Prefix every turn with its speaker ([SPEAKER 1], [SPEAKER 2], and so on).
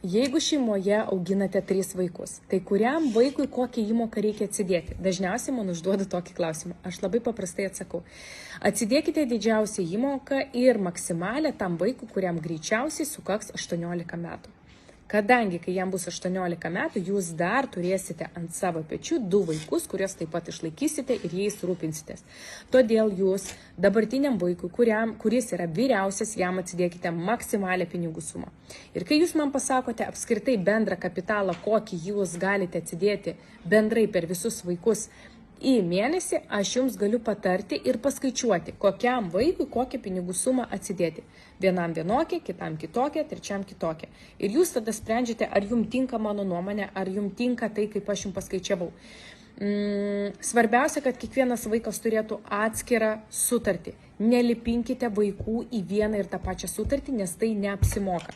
[SPEAKER 1] Jeigu šeimoje auginate 3 vaikus, tai kuriam vaikui kokią įmoką reikia atsidėti? Dažniausiai man užduoda tokį klausimą. Aš labai paprastai atsakau. Atsidėkite didžiausią įmoką ir maksimalę tam vaikui, kuriam greičiausiai sukaks 18 metų. Kadangi, kai jam bus 18 metų, jūs dar turėsite ant savo pečių 2 vaikus, kuriuos taip pat išlaikysite ir jais rūpinsitės. Todėl jūs dabartiniam vaikui, kuris yra vyriausias, jam atsidėkite maksimalią pinigų sumą. Ir kai jūs man pasakote apskritai bendrą kapitalą, kokį jūs galite atsidėti bendrai per visus vaikus į mėnesį, aš jums galiu patarti ir paskaičiuoti, kokiam vaikui kokią pinigų sumą atsidėti. Vienam vienokią, kitam kitokią, trečiam kitokią. Ir jūs tada sprendžiate, ar jums tinka mano nuomonė, ar jums tinka tai, kaip aš jums paskaičiavau. Svarbiausia, kad kiekvienas vaikas turėtų atskirą sutartį. Nelipinkite vaikų į vieną ir tą pačią sutartį, nes tai neapsimoka.